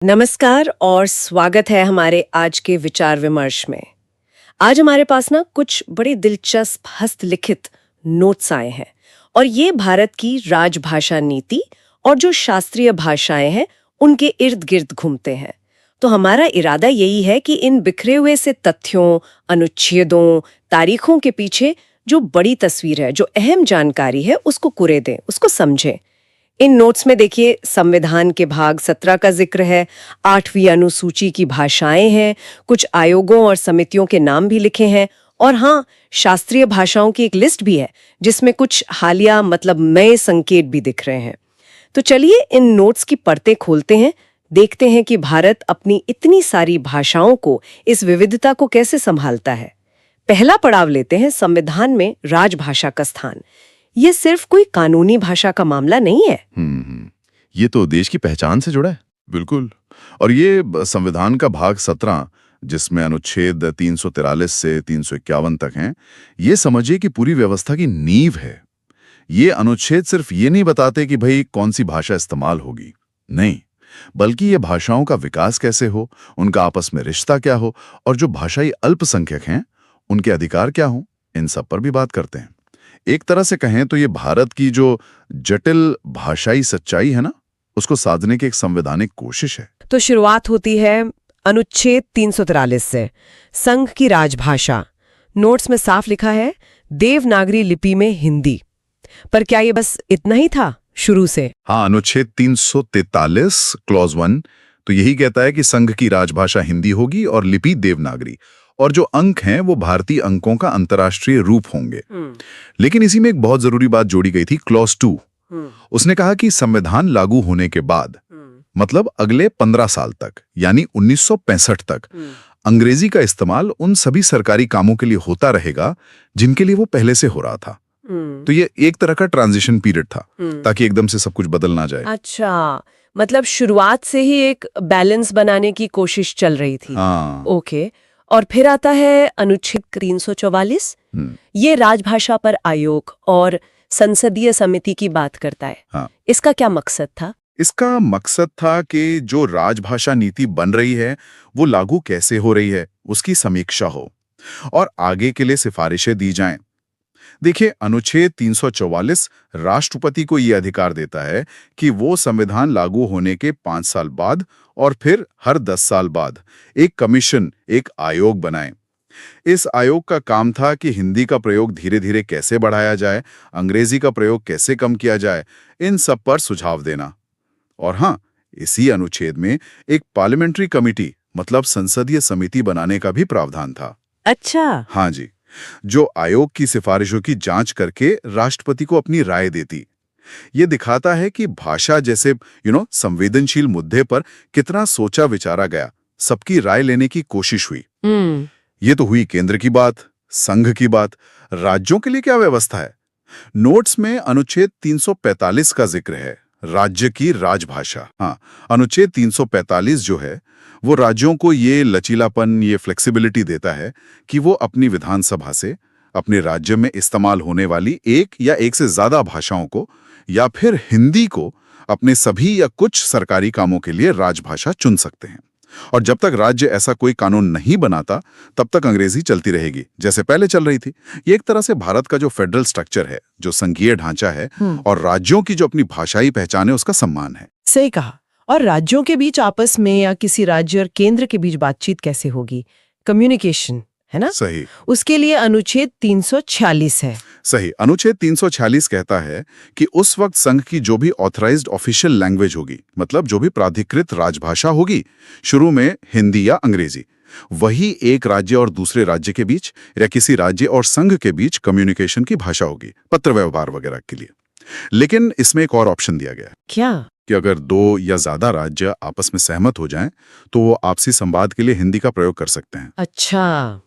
नमस्कार और स्वागत है हमारे आज के विचार विमर्श में। आज हमारे पास ना कुछ बड़े दिलचस्प हस्तलिखित नोट्स आए हैं और ये भारत की राजभाषा नीति और जो शास्त्रीय भाषाएं हैं उनके इर्द गिर्द घूमते हैं। तो हमारा इरादा यही है कि इन बिखरे हुए से तथ्यों, अनुच्छेदों, तारीखों के पीछे जो बड़ी तस्वीर है, जो अहम जानकारी है, उसको कुरे दें, उसको समझें। इन नोट्स में देखिए संविधान के भाग 17 का जिक्र है, 8वीं अनुसूची की भाषाएं हैं, कुछ आयोगों और समितियों के नाम भी लिखे हैं और हाँ, शास्त्रीय भाषाओं की एक लिस्ट भी है जिसमें कुछ हालिया नए संकेत भी दिख रहे हैं। तो चलिए इन नोट्स की परतें खोलते हैं, देखते हैं कि भारत अपनी इतनी सारी भाषाओं को, इस विविधता को कैसे संभालता है। पहला पड़ाव लेते हैं संविधान में राजभाषा का स्थान। ये सिर्फ कोई कानूनी भाषा का मामला नहीं है। ये तो देश की पहचान से जुड़ा है। बिल्कुल। और ये संविधान का भाग 17, जिसमें अनुच्छेद 343 से 351 तक हैं, ये समझिए कि पूरी व्यवस्था की नींव है। ये अनुच्छेद सिर्फ ये नहीं बताते कि भाई कौन सी भाषा इस्तेमाल होगी, नहीं, बल्कि ये भाषाओं का विकास कैसे हो, उनका आपस में रिश्ता क्या हो और जो भाषाई अल्पसंख्यक हैं उनके अधिकार क्या हो, इन सब पर भी बात करते हैं। एक तरह से कहें तो ये भारत की जो जटिल भाषाई सच्चाई है ना, उसको साधने की एक संवैधानिक कोशिश है। तो शुरुआत होती है अनुच्छेद 343 से, संघ की राजभाषा। नोट्स में साफ लिखा है देवनागरी लिपि में हिंदी। पर क्या ये बस इतना ही था शुरू से? हाँ, अनुच्छेद 343 क्लॉज 1 तो यही कहता है कि संघ की राजभाषा हिंदी होगी और लिपि देवनागरी, और जो अंक हैं वो भारतीय अंकों का अंतर्राष्ट्रीय रूप होंगे। लेकिन इसी में एक बहुत जरूरी बात जोड़ी गई थी, क्लॉज 2। उसने कहा कि संविधान लागू होने के बाद, मतलब अगले 15 साल तक, यानी 1965 तक, अंग्रेजी का इस्तेमाल उन सभी सरकारी कामों के लिए होता रहेगा जिनके लिए वो पहले से हो रहा था। तो ये एक तरह का ट्रांजिशन पीरियड था, ताकि एकदम से सब कुछ बदल ना जाए। अच्छा, मतलब शुरुआत से ही एक बैलेंस बनाने की कोशिश चल रही थी। हाँ। ओके। और फिर आता है अनुच्छेद 344। ये राजभाषा पर आयोग और संसदीय समिति की बात करता है। हाँ। इसका क्या मकसद था? इसका मकसद था कि जो राजभाषा नीति बन रही है वो लागू कैसे हो रही है, उसकी समीक्षा हो और आगे के लिए सिफारिशें दी जाएं। देखिए, अनुच्छेद 344 राष्ट्रपति को यह अधिकार देता है कि वो संविधान लागू होने के 5 साल बाद और फिर हर 10 साल बाद एक कमीशन, एक आयोग बनाए। इस आयोग का काम था कि हिंदी का प्रयोग धीरे धीरे कैसे बढ़ाया जाए, अंग्रेजी का प्रयोग कैसे कम किया जाए, इन सब पर सुझाव देना। और हाँ, इसी अनुच्छेद में एक पार्लियामेंट्री कमेटी, मतलब संसदीय समिति बनाने का भी प्रावधान था। अच्छा। हाँ जी, जो आयोग की सिफारिशों की जांच करके राष्ट्रपति को अपनी राय देती। ये दिखाता है कि भाषा जैसे संवेदनशील मुद्दे पर कितना सोचा विचारा गया, सबकी राय लेने की कोशिश हुई। ये तो हुई केंद्र की बात। संघ की बात, राज्यों के लिए क्या व्यवस्था है? नोट्स में अनुच्छेद 345 का जिक्र है, राज्य की राजभाषा। हाँ, अनुच्छेद 345 जो है वो राज्यों को ये लचीलापन, ये फ्लेक्सिबिलिटी देता है कि वो अपनी विधानसभा से अपने राज्य में इस्तेमाल होने वाली एक या एक से ज्यादा भाषाओं को या फिर हिंदी को अपने सभी या कुछ सरकारी कामों के लिए राजभाषा चुन सकते हैं। और जब तक राज्य ऐसा कोई कानून नहीं बनाता तब तक अंग्रेजी चलती रहेगी जैसे पहले चल रही थी। ये एक तरह से भारत का जो फेडरल स्ट्रक्चर है, जो संघीय ढांचा है और राज्यों की जो अपनी भाषाई पहचान है, उसका सम्मान है। सही कहा। और राज्यों के बीच आपस में या किसी राज्य और केंद्र के बीच बातचीत कैसे होगी? कम्युनिकेशन, है ना? सही। उसके लिए अनुच्छेद 346 है। सही। अनुच्छेद 346 कहता है कि उस वक्त संघ की जो भी ऑथराइज्ड ऑफिशियल लैंग्वेज होगी, मतलब जो भी प्राधिकृत राजभाषा होगी, शुरू में हिंदी या अंग्रेजी, वही एक राज्य और दूसरे राज्य के बीच या किसी राज्य और संघ के बीच कम्युनिकेशन की भाषा होगी, पत्र व्यवहार वगैरह के लिए। लेकिन इसमें एक और ऑप्शन दिया गया है। क्या? कि अगर 2 या ज्यादा राज्य आपस में सहमत हो जाएं, तो वो आपसी संवाद के लिए हिंदी का प्रयोग कर सकते हैं। अच्छा,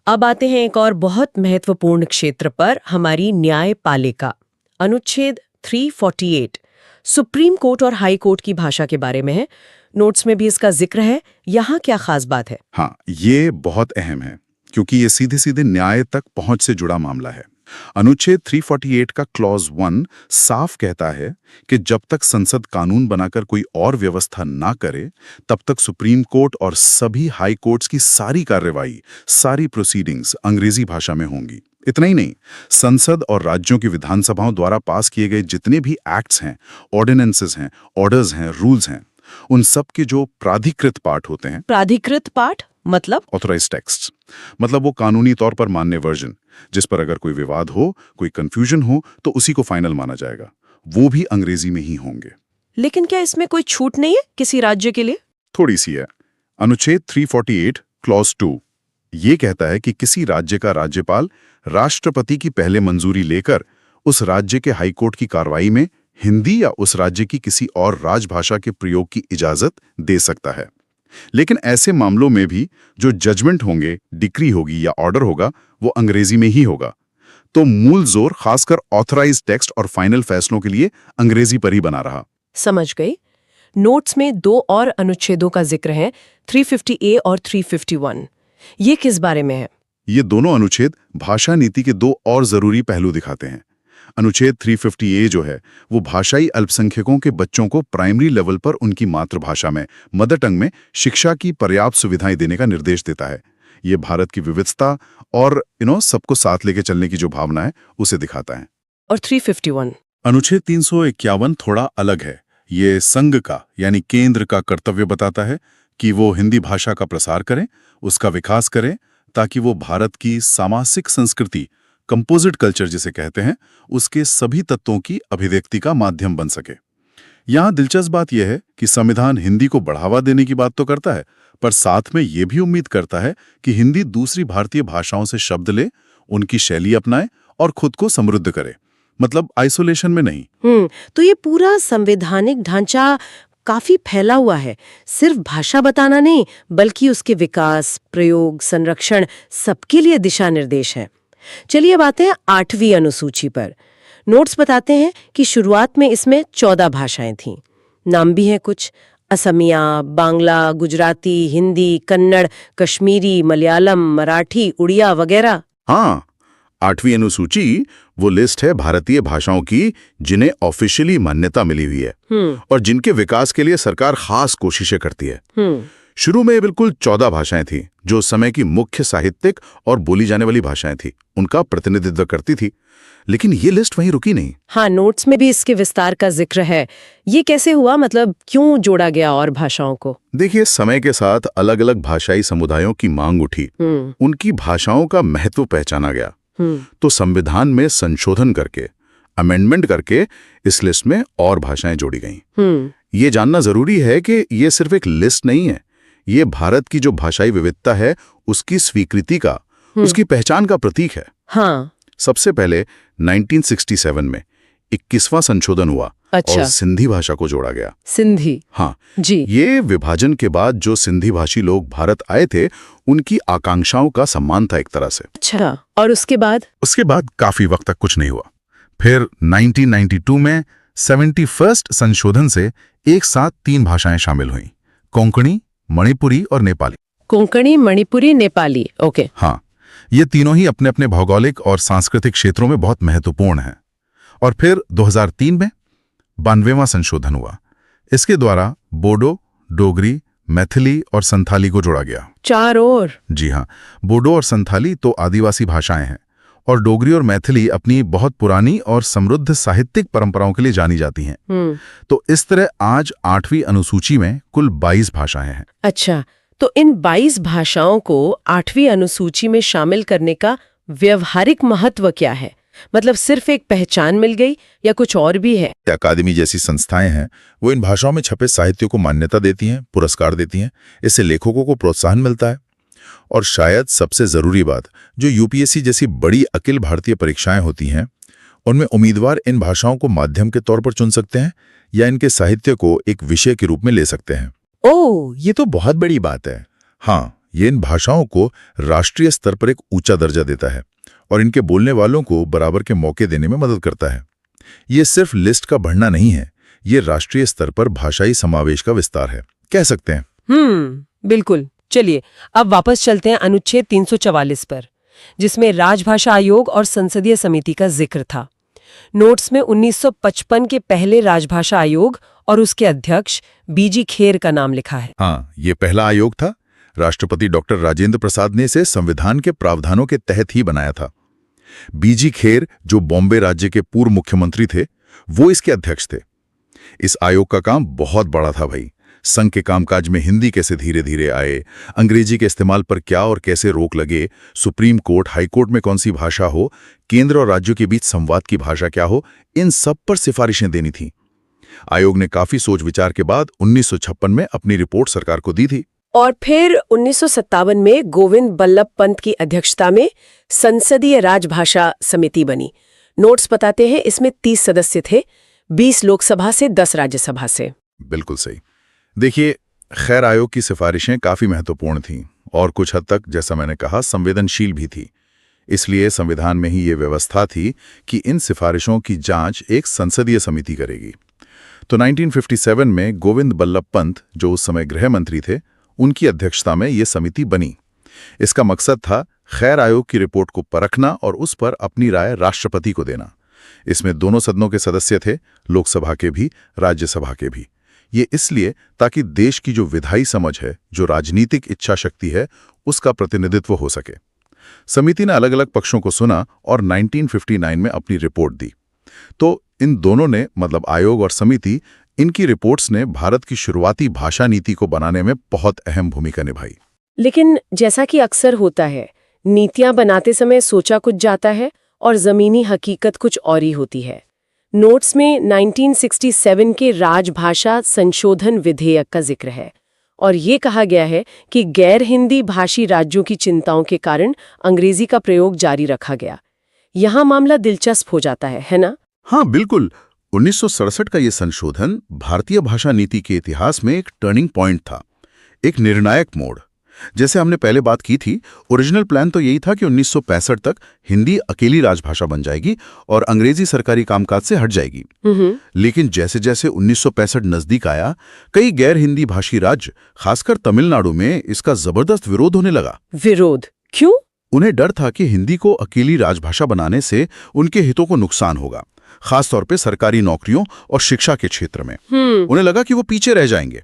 अब आते हैं एक और बहुत महत्वपूर्ण क्षेत्र पर, हमारी न्यायपालिका। अनुच्छेद 348 सुप्रीम कोर्ट और हाई कोर्ट की भाषा के बारे में है। नोट्स में भी इसका जिक्र है। यहाँ क्या खास बात है? हाँ, ये बहुत अहम है क्योंकि ये सीधे सीधे न्याय तक पहुंच से जुड़ा मामला है। अनुच्छेद 348 का क्लॉज 1 साफ कहता है कि जब तक संसद कानून बनाकर कोई और व्यवस्था ना करे, तब तक सुप्रीम कोर्ट और सभी हाई कोर्ट्स की सारी कार्यवाही, सारी प्रोसीडिंग्स अंग्रेजी भाषा में होंगी। इतना ही नहीं, संसद और राज्यों की विधानसभाओं द्वारा पास किए गए जितने भी एक्ट्स हैं, ऑर्डिनेंसेस हैं, ऑर्डर्स हैं, रूल्स हैं, उन सब के जो प्राधिकृत पाठ होते हैं, प्राधिकृत पाठ मतलब? ऑथराइज्ड टेक्स्ट, मतलब वो कानूनी तौर पर मान्य वर्जन, जिस पर अगर कोई विवाद हो, कोई कंफ्यूजन हो, तो उसी को फाइनल माना जाएगा, वो भी अंग्रेजी में ही होंगे। लेकिन क्या इसमें कोई छूट नहीं है किसी राज्य के लिए? थोड़ी सी है। अनुच्छेद 348 क्लॉज 2 ये कहता है कि किसी राज्य का राज्यपाल राष्ट्रपति की पहले मंजूरी लेकर उस राज्य के हाईकोर्ट की कार्रवाई में हिंदी या उस राज्य की किसी और राजभाषा के प्रयोग की इजाजत दे सकता है। लेकिन ऐसे मामलों में भी जो जजमेंट होंगे, डिक्री होगी या ऑर्डर होगा, वो अंग्रेजी में ही होगा। तो मूल जोर खासकर ऑथराइज्ड टेक्स्ट और फाइनल फैसलों के लिए अंग्रेजी पर ही बना रहा। समझ गई। नोट्स में 2 और अनुच्छेदों का जिक्र है, 350A और 351। ये किस बारे में है? ये दोनों अनुच्छेद भाषा नीति के 2 और जरूरी पहलू दिखाते हैं। अनुच्छेद 350A जो है वो भाषाई अल्पसंख्यकों के बच्चों को प्राइमरी लेवल पर उनकी मातृभाषा में, मदर टंग में शिक्षा की पर्याप्त सुविधाएं देने का निर्देश देता है। ये भारत की विविधता और सबको साथ लेके चलने की जो भावना है उसे दिखाता है। और 351? अनुच्छेद 351 थोड़ा अलग है। ये संघ का यानी केंद्र का कर्तव्य बताता है कि वो हिंदी भाषा का प्रसार करें, उसका विकास करें, ताकि वो भारत की सामासिक संस्कृति, कंपोजिट कल्चर जिसे कहते हैं, उसके सभी तत्वों की अभिव्यक्ति का माध्यम बन सके। यहाँ दिलचस्प बात यह है कि संविधान हिंदी को बढ़ावा देने की बात तो करता है, पर साथ में ये भी उम्मीद करता है कि हिंदी दूसरी भारतीय भाषाओं से शब्द ले, उनकी शैली अपनाए और खुद को समृद्ध करे, मतलब आइसोलेशन में नहीं। तो ये पूरा संवैधानिक ढांचा काफी फैला हुआ है, सिर्फ भाषा बताना नहीं, बल्कि उसके विकास, प्रयोग, संरक्षण सबके लिए दिशा निर्देश है। चलिए अब आते हैं 8वीं अनुसूची पर। नोट्स बताते हैं कि शुरुआत में इसमें 14 भाषाएं थीं। नाम भी हैं कुछ: असमिया, बांग्ला, गुजराती, हिंदी, कन्नड़, कश्मीरी, मलयालम, मराठी, उड़िया वगैरह। हाँ, 8वीं अनुसूची वो लिस्ट है भारतीय भाषाओं की जिन्हें ऑफिशियली मान्यता मिली हुई है और जिनके विकास के लिए सरकार खास कोशिशें करती है। शुरू में बिल्कुल 14 भाषाएं थी जो उस समय की मुख्य साहित्यिक और बोली जाने वाली भाषाएं थी, उनका प्रतिनिधित्व करती थी। लेकिन ये लिस्ट वहीं रुकी नहीं। हाँ, नोट्स में भी इसके विस्तार का जिक्र है। ये कैसे हुआ, मतलब क्यों जोड़ा गया और भाषाओं को? देखिए, समय के साथ अलग अलग भाषाई समुदायों की मांग उठी, उनकी भाषाओं का महत्व पहचाना गया, तो संविधान में संशोधन करके, अमेंडमेंट करके इस लिस्ट में और भाषाएं जोड़ी गईं। ये जानना जरूरी है कि ये सिर्फ एक लिस्ट नहीं है, ये भारत की जो भाषाई विविधता है उसकी स्वीकृति का, उसकी पहचान का प्रतीक है। हाँ। सबसे पहले 1967 में 21वां संशोधन हुआ। अच्छा। और सिंधी भाषा को जोड़ा गया। सिंधी? हाँ जी। ये विभाजन के बाद जो सिंधी भाषी लोग भारत आए थे उनकी आकांक्षाओं का सम्मान था एक तरह से। अच्छा, और उसके बाद? उसके बाद काफी वक्त तक कुछ नहीं हुआ। फिर 1992 में 71st संशोधन से एक साथ 3 भाषाएं शामिल हुई: कोंकणी, मणिपुरी और नेपाली। कोंकणी, मणिपुरी, नेपाली, ओके। हाँ, ये तीनों ही अपने अपने भौगोलिक और सांस्कृतिक क्षेत्रों में बहुत महत्वपूर्ण हैं। और फिर 2003 में 92वां संशोधन हुआ। इसके द्वारा बोडो, डोगरी, मैथिली और संथाली को जोड़ा गया। 4 और? जी हाँ, बोडो और संथाली तो आदिवासी भाषाएं हैं और डोगरी और मैथिली अपनी बहुत पुरानी और समृद्ध साहित्यिक परंपराओं के लिए जानी जाती हैं। तो इस तरह आज 8वीं अनुसूची में कुल 22 भाषाएं हैं। अच्छा, तो इन 22 भाषाओं को 8वीं अनुसूची में शामिल करने का व्यवहारिक महत्व क्या है? मतलब सिर्फ एक पहचान मिल गई या कुछ और भी है? अकादमी जैसी संस्थाएं हैं, वो इन भाषाओं में छपे साहित्य को मान्यता देती हैं, पुरस्कार देती हैं। इससे लेखकों को प्रोत्साहन मिलता है। और शायद सबसे जरूरी बात, जो यूपीएससी जैसी बड़ी अखिल भारतीय परीक्षाएं होती हैं, उनमें उम्मीदवार इन भाषाओं को माध्यम के तौर पर चुन सकते हैं या इनके साहित्य को एक विषय के रूप में ले सकते हैं। ओह, ये तो बहुत बड़ी बात है। हाँ, ये इन भाषाओं को राष्ट्रीय स्तर पर एक ऊंचा दर्जा देता है और इनके बोलने वालों को बराबर के मौके देने में मदद करता है। ये सिर्फ लिस्ट का बढ़ना नहीं है, ये राष्ट्रीय स्तर पर भाषाई समावेश का विस्तार है, कह सकते हैं। बिल्कुल। चलिए अब वापस चलते हैं अनुच्छेद 344 पर। जिसमें राजभाषा आयोग और संसदीय समिति का जिक्र था। नोट्स में 1955 के पहले राजभाषा आयोग और उसके अध्यक्ष बीजी खेर का नाम लिखा है। हाँ, ये पहला आयोग था। राष्ट्रपति डॉक्टर राजेंद्र प्रसाद ने इसे संविधान के प्रावधानों के तहत ही बनाया था। बीजी खेर, जो बॉम्बे राज्य के पूर्व मुख्यमंत्री थे, वो इसके अध्यक्ष थे। इस आयोग का काम बहुत बड़ा था भाई। संघ के कामकाज में हिंदी कैसे धीरे धीरे आए, अंग्रेजी के इस्तेमाल पर क्या और कैसे रोक लगे, सुप्रीम कोर्ट, हाई कोर्ट में कौन सी भाषा हो, केंद्र और राज्यों के बीच संवाद की भाषा क्या हो, इन सब पर सिफारिशें देनी थी। आयोग ने काफी सोच विचार के बाद 1956 में अपनी रिपोर्ट सरकार को दी थी। और फिर 1957 में गोविंद बल्लभ पंत की अध्यक्षता में संसदीय राजभाषा समिति बनी। नोट्स बताते हैं इसमें 30 सदस्य थे, 20 लोकसभा से, 10 राज्यसभा से। बिल्कुल सही। देखिए, खैर आयोग की सिफारिशें काफी महत्वपूर्ण थीं और कुछ हद तक, जैसा मैंने कहा, संवेदनशील भी थी। इसलिए संविधान में ही ये व्यवस्था थी कि इन सिफारिशों की जांच एक संसदीय समिति करेगी। तो 1957 में गोविंद बल्लभ पंत, जो उस समय गृह मंत्री थे, उनकी अध्यक्षता में ये समिति बनी। इसका मकसद था खैर आयोग की रिपोर्ट को परखना और उस पर अपनी राय राष्ट्रपति को देना। इसमें दोनों सदनों के सदस्य थे, लोकसभा के भी, राज्यसभा के भी। ये इसलिए ताकि देश की जो विधायी समझ है, जो राजनीतिक इच्छा शक्ति है, उसका प्रतिनिधित्व हो सके। समिति ने अलग अलग पक्षों को सुना और 1959 में अपनी रिपोर्ट दी। तो इन दोनों ने, मतलब आयोग और समिति, इनकी रिपोर्ट्स ने भारत की शुरुआती भाषा नीति को बनाने में बहुत अहम भूमिका निभाई। लेकिन जैसा कि अक्सर होता है, नीतियां बनाते समय सोचा कुछ जाता है और जमीनी हकीकत कुछ और ही होती है। नोट्स में 1967 के राजभाषा संशोधन विधेयक का जिक्र है और ये कहा गया है कि गैर हिंदी भाषी राज्यों की चिंताओं के कारण अंग्रेजी का प्रयोग जारी रखा गया। यहाँ मामला दिलचस्प हो जाता है ना? हाँ, बिल्कुल। 1967 का ये संशोधन भारतीय भाषा नीति के इतिहास में एक टर्निंग पॉइंट था, एक निर्णायक मोड़। जैसे हमने पहले बात की थी, ओरिजिनल प्लान तो यही था कि 1965 तक हिंदी अकेली राजभाषा बन जाएगी और अंग्रेजी सरकारी कामकाज से हट जाएगी। लेकिन जैसे जैसे 1965 नजदीक आया, कई गैर हिंदी भाषी राज्य, खासकर तमिलनाडु में, इसका जबरदस्त विरोध होने लगा। विरोध क्यों? उन्हें डर था कि हिंदी को अकेली राजभाषा बनाने से उनके हितों को नुकसान होगा, खासतौर पे सरकारी नौकरियों और शिक्षा के क्षेत्र में। उन्हें लगा कि वो पीछे रह जाएंगे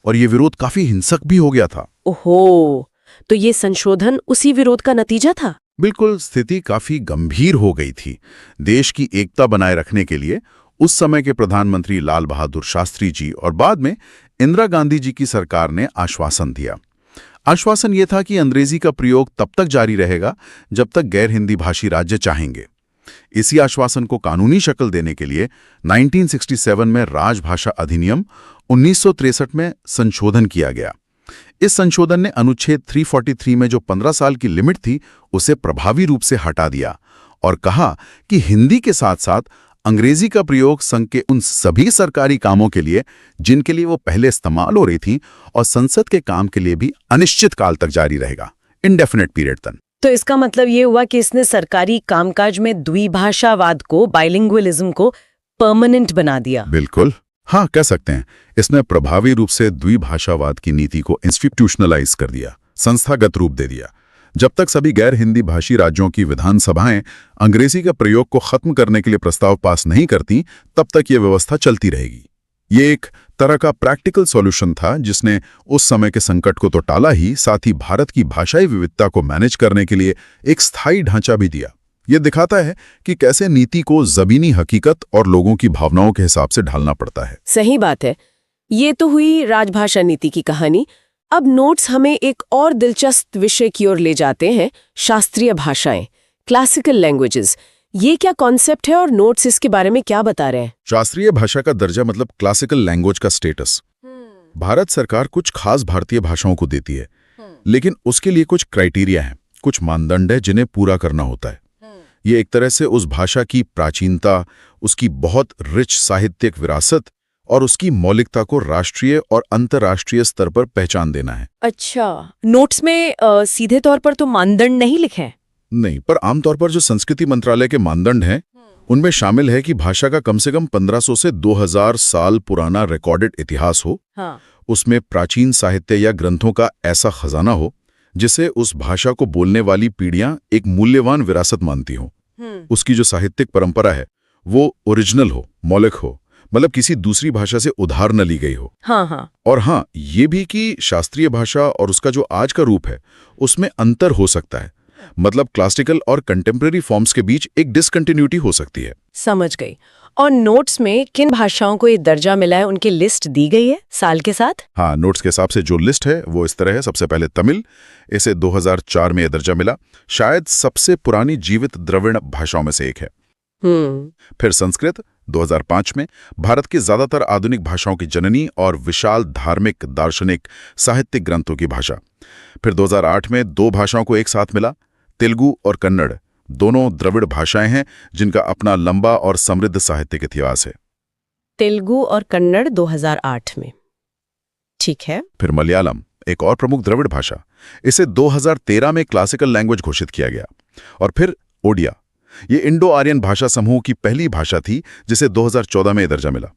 और ये विरोध काफी हिंसक भी हो गया था। ओहो, तो ये संशोधन उसी विरोध का नतीजा था? बिल्कुल। स्थिति काफी गंभीर हो गई थी। देश की एकता बनाए रखने के लिए उस समय के प्रधानमंत्री लाल बहादुर शास्त्री जी और बाद में इंदिरा गांधी जी की सरकार ने आश्वासन दिया। आश्वासन ये था कि अंग्रेजी का प्रयोग तब तक जारी रहेगा जब तक गैर हिंदी भाषी राज्य चाहेंगे। इसी आश्वासन को कानूनी शक्ल देने के लिए 1967 में राजभाषा अधिनियम 1963 में संशोधन किया गया। इस संशोधन ने अनुच्छेद 343 में जो 15 साल की लिमिट थी, उसे प्रभावी रूप से हटा दिया और कहा कि हिंदी के साथ साथ अंग्रेजी का प्रयोग संघ के उन सभी सरकारी कामों के लिए जिनके लिए वो पहले इस्तेमाल हो रही थी और संसद के काम के लिए भी अनिश्चित काल तक जारी रहेगा, इंडेफिनेट पीरियड तक। तो इसका मतलब ये हुआ कि इसने सरकारी कामकाज में द्विभाषावाद को, बाइलिंगुअलिज्म को परमानेंट बना दिया। बिल्कुल, हाँ, कह सकते हैं। इसने प्रभावी रूप से द्विभाषावाद की नीति को इंस्टीट्यूशनलाइज कर दिया, संस्थागत रूप दे दिया। जब तक सभी गैर हिंदी भाषी राज्यों की विधानसभाएं अंग्रेजी के प्रयोग को खत्म करने के लिए प्रस्ताव पास नहीं करती, तब तक ये व्यवस्था चलती रहेगी। ये एक तरह का प्रैक्टिकल सॉल्यूशन था जिसने उस समय के संकट को तो टाला ही, साथ ही भारत की भाषाई विविधता को मैनेज करने के लिए एक स्थायी ढांचा भी दिया। ये दिखाता है कि कैसे नीति को जमीनी हकीकत और लोगों की भावनाओं के हिसाब से ढालना पड़ता है। सही बात है। ये तो हुई राजभाषा नीति की कहानी। अब नोट्स हमें एक और दिलचस्प विषय की ओर ले जाते हैं, शास्त्रीय भाषाएं, क्लासिकल लैंग्वेजेस। ये क्या कॉन्सेप्ट है और नोट्स इसके बारे में क्या बता रहे हैं? शास्त्रीय भाषा का दर्जा मतलब क्लासिकल लैंग्वेज का स्टेटस। भारत सरकार कुछ खास भारतीय भाषाओं को देती है, लेकिन उसके लिए कुछ क्राइटेरिया हैं, कुछ मानदंड है जिन्हें पूरा करना होता है। ये एक तरह से उस भाषा की प्राचीनता, उसकी बहुत रिच साहित्यिक विरासत और उसकी मौलिकता को राष्ट्रीय और अंतर्राष्ट्रीय स्तर पर पहचान देना है। अच्छा, नोट्स में सीधे तौर पर तो मानदंड नहीं लिखे हैं? नहीं, पर आमतौर पर जो संस्कृति मंत्रालय के मानदंड हैं, उनमें शामिल है कि भाषा का कम से कम 1500 से 2000 साल पुराना रिकॉर्डेड इतिहास हो। हाँ। उसमें प्राचीन साहित्य या ग्रंथों का ऐसा खजाना हो जिसे उस भाषा को बोलने वाली पीढ़ियां एक मूल्यवान विरासत मानती हों। उसकी जो साहित्यिक परंपरा है वो ओरिजिनल हो, मौलिक हो, मतलब किसी दूसरी भाषा से उधार न ली गई हो। हाँ। और हाँ, ये भी कि शास्त्रीय भाषा और उसका जो आज का रूप है उसमें अंतर हो सकता है, मतलब क्लासिकल और कंटेम्प्रेरी फॉर्म्स के बीच एक डिसकंटिन्यूटी हो सकती है। समझ गई। और नोट्स में किन भाषाओं को ये दर्जा मिला है, उनकी लिस्ट दी गई है साल के साथ? हाँ, नोट्स के हिसाब से जो लिस्ट है वो इस तरह है। सबसे पहले तमिल, इसे 2004 में यह दर्जा मिला, शायद सबसे पुरानी जीवित द्रविड़ भाषाओं में से एक है। फिर संस्कृत 2005 में, भारत की ज्यादातर आधुनिक भाषाओं की जननी और विशाल धार्मिक, दार्शनिक, साहित्यिक ग्रंथों की भाषा। फिर 2008 में 2 भाषाओं को एक साथ मिला, तेलुगु और कन्नड़, दोनों द्रविड़ भाषाएं हैं जिनका अपना लंबा और समृद्ध साहित्यिक इतिहास है। तेलुगु और कन्नड़ 2008 में, ठीक है। फिर मलयालम, एक और प्रमुख द्रविड़ भाषा, इसे 2013 में क्लासिकल लैंग्वेज घोषित किया गया। और फिर ओडिया, ये इंडो आर्यन भाषा समूह की पहली भाषा थी जिसे 2014 में दर्जा मिला।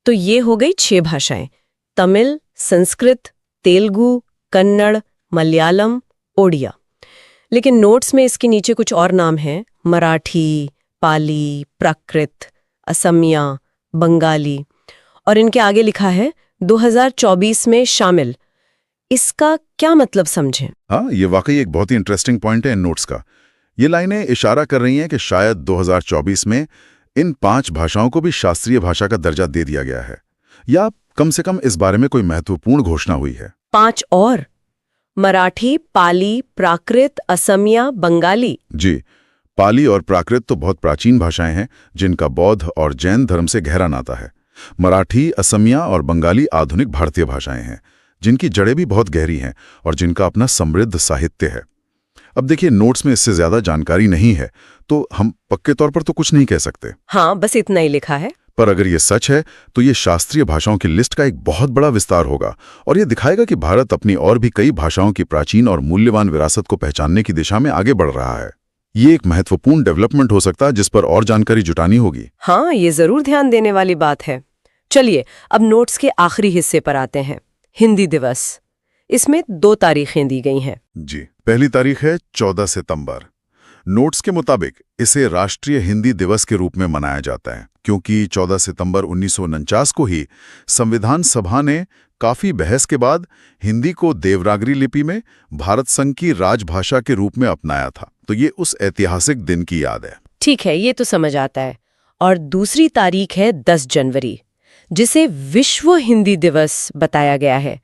तो ये हो गई 6 भाषाएं, तमिल, संस्कृत, तेलुगु, कन्नड़, मलयालम, ओडिया। लेकिन नोट्स में इसके नीचे कुछ और नाम हैं, मराठी, पाली, प्राकृत, असमिया, बंगाली, और इनके आगे लिखा है 2024 में शामिल। इसका क्या मतलब समझें? हाँ, ये वाकई एक बहुत ही इंटरेस्टिंग पॉइंट है इन नोट्स का। ये लाइनें इशारा कर रही हैं कि शायद 2024 में इन 5 भाषाओं को भी शास्त्रीय भाषा का दर्जा दे दिया गया है, या कम से कम इस बारे में कोई महत्वपूर्ण घोषणा हुई है। 5 और? मराठी, पाली, प्राकृत, असमिया, बंगाली। जी, पाली और प्राकृत तो बहुत प्राचीन भाषाएं हैं जिनका बौद्ध और जैन धर्म से गहरा नाता है। मराठी, असमिया और बंगाली आधुनिक भारतीय भाषाएं हैं जिनकी जड़ें भी बहुत गहरी हैं और जिनका अपना समृद्ध साहित्य है। अब देखिए, नोट्स में इससे ज्यादा जानकारी नहीं है तो हम पक्के तौर पर तो कुछ नहीं कह सकते। हाँ, बस इतना ही लिखा है। पर अगर ये सच है तो ये शास्त्रीय भाषाओं की लिस्ट का एक बहुत बड़ा विस्तार होगा और ये दिखाएगा कि भारत अपनी और भी कई भाषाओं की प्राचीन और मूल्यवान विरासत को पहचानने की दिशा में आगे बढ़ रहा है। ये एक महत्वपूर्ण डेवलपमेंट हो सकता है जिस पर और जानकारी जुटानी होगी। हाँ, ये जरूर ध्यान देने वाली बात है। चलिए अब नोट्स के आखिरी हिस्से पर आते हैं, हिंदी दिवस। इसमें 2 तारीखें दी गई हैं। जी, पहली तारीख है 14 सितंबर। नोट्स के मुताबिक इसे राष्ट्रीय हिंदी दिवस के रूप में मनाया जाता है क्योंकि 14 सितंबर 1949 को ही संविधान सभा ने काफी बहस के बाद हिंदी को देवनागरी लिपि में भारत संघ की राजभाषा के रूप में अपनाया था। तो ये उस ऐतिहासिक दिन की याद है। ठीक है, ये तो समझ आता है। और दूसरी तारीख है 10 जनवरी, जिसे विश्व हिंदी दिवस बताया गया है,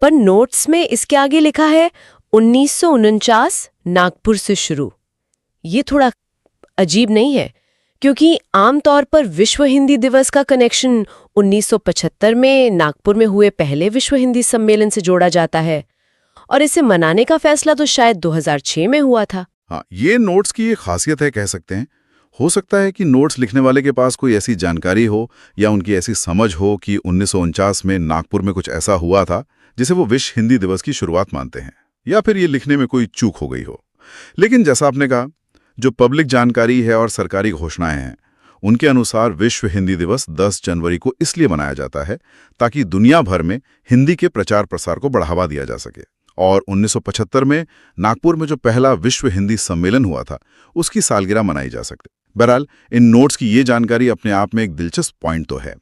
पर नोट्स में इसके आगे लिखा है 1949 नागपुर से शुरू। ये थोड़ा अजीब नहीं है? क्योंकि आमतौर पर विश्व हिंदी दिवस का कनेक्शन 1975 में नागपुर में हुए पहले विश्व हिंदी सम्मेलन से जोड़ा जाता है, और इसे मनाने का फैसला तो शायद 2006 में हुआ था। हाँ, ये नोट्स की एक खासियत है, कह सकते हैं। हो सकता है कि नोट्स लिखने वाले के पास कोई ऐसी जानकारी हो या उनकी ऐसी समझ हो कि 1949 में नागपुर में कुछ ऐसा हुआ था जिसे वो विश्व हिंदी दिवस की शुरुआत मानते हैं, या फिर ये लिखने में कोई चूक हो गई हो। लेकिन जैसा आपने कहा, जो पब्लिक जानकारी है और सरकारी घोषणाएं हैं, उनके अनुसार विश्व हिंदी दिवस 10 जनवरी को इसलिए मनाया जाता है ताकि दुनिया भर में हिंदी के प्रचार प्रसार को बढ़ावा दिया जा सके। और 1975 में नागपुर में जो पहला विश्व हिंदी सम्मेलन हुआ था, उसकी सालगिरह मनाई जा सकती। बहरहाल, इन नोट्स की ये जानकारी अपने आप में एक दिलचस्प पॉइंट तो है।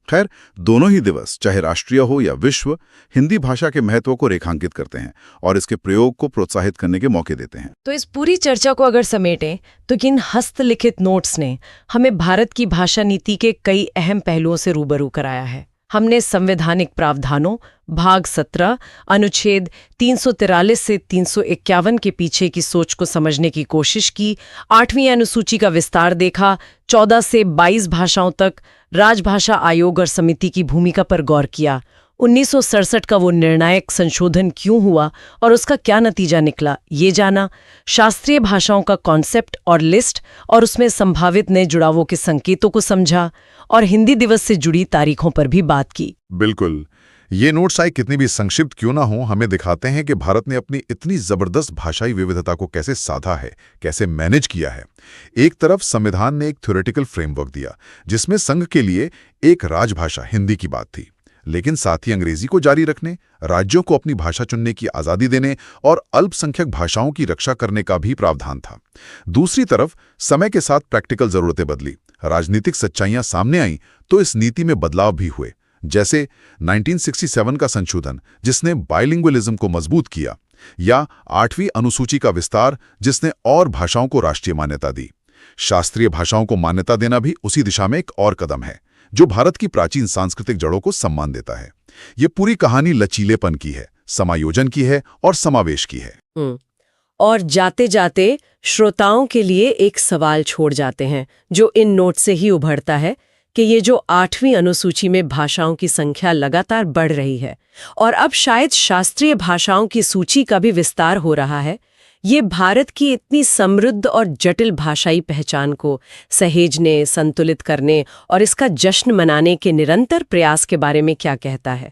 खैर, दोनों ही दिवस, चाहे राष्ट्रीय हो या विश्व, हिंदी भाषा के महत्व को रेखांकित करते हैं और इसके प्रयोग को प्रोत्साहित करने के मौके देते हैं। तो इस पूरी चर्चा को अगर समेटें तो किन हस्तलिखित नोट्स ने हमें भारत की भाषा नीति के कई अहम पहलुओं से रूबरू कराया है। हमने संवैधानिक प्रावधानों, भाग 17, अनुच्छेद 343 से 351 के पीछे की सोच को समझने की कोशिश की, 8वीं अनुसूची का विस्तार देखा, 14 से 22 भाषाओं तक राजभाषा आयोग और समिति की भूमिका पर गौर किया, 1967 का वो निर्णायक संशोधन क्यों हुआ और उसका क्या नतीजा निकला, ये जाना, शास्त्रीय भाषाओं का कॉन्सेप्ट और लिस्ट और उसमें संभावित नए जुड़ावों के संकेतों को समझा, और हिंदी दिवस से जुड़ी तारीखों पर भी बात की। बिल्कुल, ये नोट्स आए कितनी भी संक्षिप्त क्यों ना हो, हमें दिखाते हैं कि भारत ने अपनी इतनी जबरदस्त भाषाई विविधता को कैसे साधा है, कैसे मैनेज किया है। एक तरफ संविधान ने एक थ्योरेटिकल फ्रेमवर्क दिया जिसमें संघ के लिए एक राजभाषा हिंदी की बात थी, लेकिन साथ ही अंग्रेजी को जारी रखने, राज्यों को अपनी भाषा चुनने की आज़ादी देने और अल्पसंख्यक भाषाओं की रक्षा करने का भी प्रावधान था। दूसरी तरफ समय के साथ प्रैक्टिकल ज़रूरतें बदली, राजनीतिक सच्चाइयां सामने आईं तो इस नीति में बदलाव भी हुए, जैसे 1967 का संशोधन जिसने बाइलिंगुअलिज्म को मजबूत किया, या 8वीं अनुसूची का विस्तार जिसने और भाषाओं को राष्ट्रीय मान्यता दी। शास्त्रीय भाषाओं को मान्यता देना भी उसी दिशा में एक और कदम है, जो भारत की प्राचीन सांस्कृतिक जड़ों को सम्मान देता है। ये पूरी कहानी लचीलेपन की है, समायोजन की है और समावेश की है। और जाते जाते श्रोताओं के लिए एक सवाल छोड़ जाते हैं, जो इन नोट से ही उभरता है कि ये जो 8वीं अनुसूची में भाषाओं की संख्या लगातार बढ़ रही है और अब शायद शास्त्रीय भाषाओं की सूची का भी विस्तार हो रहा है, ये भारत की इतनी समृद्ध और जटिल भाषाई पहचान को सहेजने, संतुलित करने और इसका जश्न मनाने के निरंतर प्रयास के बारे में क्या कहता है?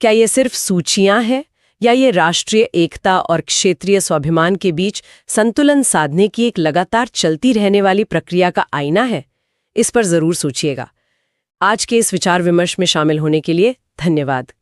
क्या ये सिर्फ सूचियां हैं या ये राष्ट्रीय एकता और क्षेत्रीय स्वाभिमान के बीच संतुलन साधने की एक लगातार चलती रहने वाली प्रक्रिया का आईना है? इस पर जरूर सोचिएगा। आज के इस विचार विमर्श में शामिल होने के लिए धन्यवाद।